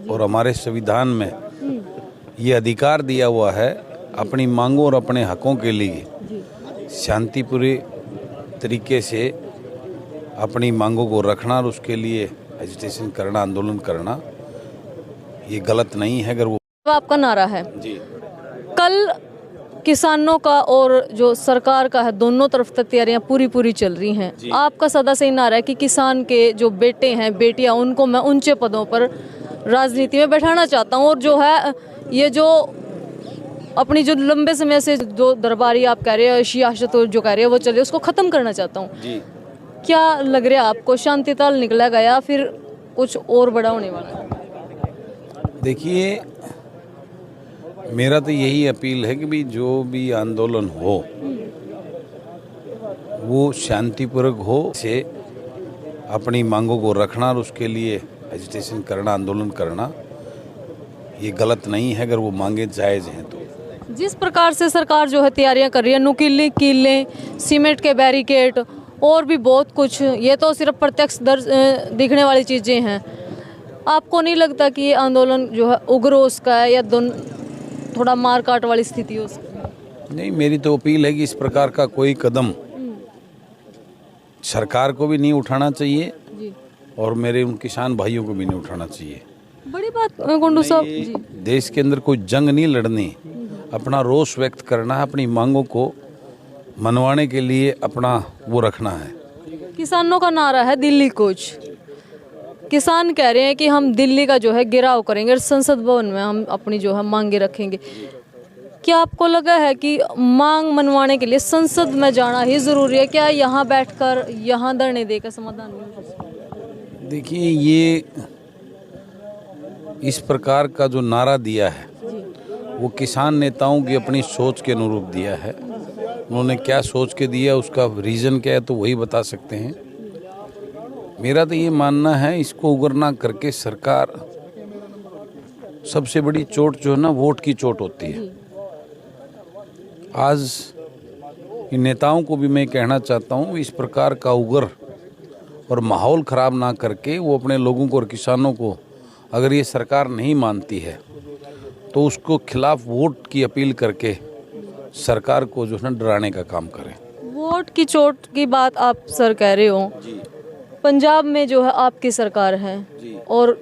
और हमारे संविधान में ये अधिकार दिया हुआ है अपनी मांगों और अपने हकों के लिए शांतिपूर्ण तरीके से अपनी मांगों को रखना और उसके लिए एजिटेशन करना, आंदोलन करना ये गलत नहीं है। अगर वो आपका नारा है जी कल किसानों का और जो सरकार का है, दोनों तरफ तक तैयारियां पूरी चल रही हैं। आपका सदा से ही नारा है कि किसान के जो बेटे हैं, बेटियां, उनको मैं ऊंचे पदों पर राजनीति में बैठाना चाहता हूं और जो है ये जो अपनी जो लंबे समय से जो दरबारी आप कह रहे हैं, सियासत जो कह रहे हैं वो चले, उसको खत्म करना चाहता हूँ। जी क्या लग रहा है आपको, शांति ताल निकला गया फिर कुछ और बड़ा होने वाला है? देखिए, मेरा तो यही अपील है कि भी जो भी आंदोलन हो वो शांतिपूर्वक हो, से अपनी मांगों को रखना और उसके लिए एजिटेशन करना, आंदोलन करना ये गलत नहीं है। अगर वो मांगे जायज़ हैं तो जिस प्रकार से सरकार जो है तैयारियां कर रही है, नुकीली कीलें, सीमेंट के बैरिकेड और भी बहुत कुछ, ये तो सिर्फ प्रत्यक्ष दिखने वाली चीज़ें हैं। आपको नहीं लगता कि ये आंदोलन जो है उग्र उसका है या थोड़ा मार काट वाली स्थिति हो सकती है? नहीं, मेरी तो अपील है कि इस प्रकार का कोई कदम सरकार को भी नहीं उठाना चाहिए और मेरे उन किसान भाइयों को भी नहीं उठाना चाहिए। बड़ी बात गुंडू साहब जी, देश के अंदर कोई जंग नहीं लड़नी, अपना रोष व्यक्त करना है, अपनी मांगों को मनवाने के लिए अपना वो रखना है। किसानों का नारा है दिल्ली कूच। किसान कह रहे हैं कि हम दिल्ली का जो है घेराव करेंगे और संसद भवन में हम अपनी जो है मांगे रखेंगे। क्या आपको लगा है कि मांग मनवाने के लिए संसद में जाना ही जरूरी है? क्या यहाँ बैठकर यहाँ धरने देकर समाधान नहीं हो सकता? देखिए, ये इस प्रकार का जो नारा दिया है वो किसान नेताओं की अपनी सोच के अनुरूप दिया है। उन्होंने क्या सोच के दिया, उसका रीज़न क्या है तो वही बता सकते हैं। मेरा तो ये मानना है इसको उग्र ना करके सरकार, सबसे बड़ी चोट जो है ना वोट की चोट होती है। आज इन नेताओं को भी मैं कहना चाहता हूँ इस प्रकार का उग्र और माहौल ख़राब ना करके वो अपने लोगों को और किसानों को, अगर ये सरकार नहीं मानती है तो उसको खिलाफ वोट की अपील करके सरकार को जो है ना डराने का काम करें। वोट की चोट की बात आप सर कह रहे हो, पंजाब में जो है आपकी सरकार है और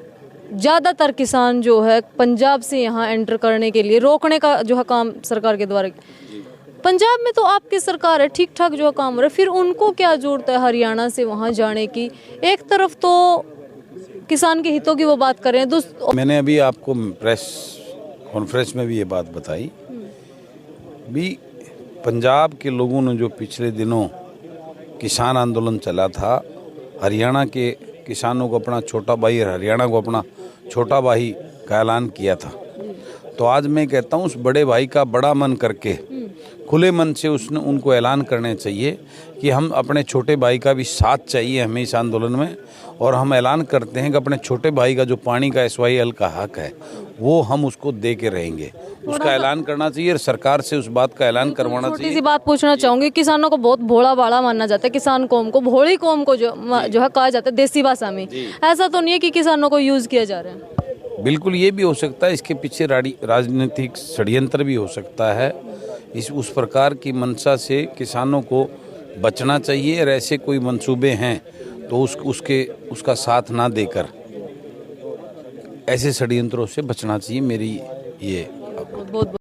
ज़्यादातर किसान जो है पंजाब से यहाँ एंटर करने के लिए रोकने का जो है काम सरकार के द्वारा, पंजाब में तो आपकी सरकार है, ठीक ठाक जो है काम हो रहा है, फिर उनको क्या जरूरत है हरियाणा से वहाँ जाने की? एक तरफ तो किसान के हितों की वो बात कर रहे हैं, मैंने अभी आपको प्रेस कॉन्फ्रेंस में भी ये बात बताई भी, पंजाब के लोगों ने जो पिछले दिनों किसान आंदोलन चला था, हरियाणा के किसानों को अपना छोटा भाई और हरियाणा को अपना छोटा भाई का ऐलान किया था। तो आज मैं कहता हूँ उस बड़े भाई का बड़ा मन करके खुले मन से उसने उनको ऐलान करने चाहिए कि हम अपने छोटे भाई का भी साथ चाहिए हमें इस आंदोलन में, और हम ऐलान करते हैं कि अपने छोटे भाई का जो पानी का SYL का हक है वो हम उसको दे के रहेंगे। उसका ऐलान करना चाहिए और सरकार से उस बात का ऐलान करवाना चाहिए। छोटी सी बात पूछना चाहूंगी, किसानों को बहुत भोला भाला माना जाता है, किसान कौम को भोली कौम को जो है कहा जाता है देसी भाषा में, ऐसा तो नहीं है कि किसानों को यूज किया जा रहा है? बिल्कुल, ये भी हो सकता है, इसके पीछे राजनीतिक षड्यंत्र भी हो सकता है। उस प्रकार की मंशा से किसानों को बचना चाहिए और ऐसे कोई मंसूबे हैं तो उसका साथ ना देकर ऐसे षड्यंत्रों से बचना चाहिए। मेरी ये बहुत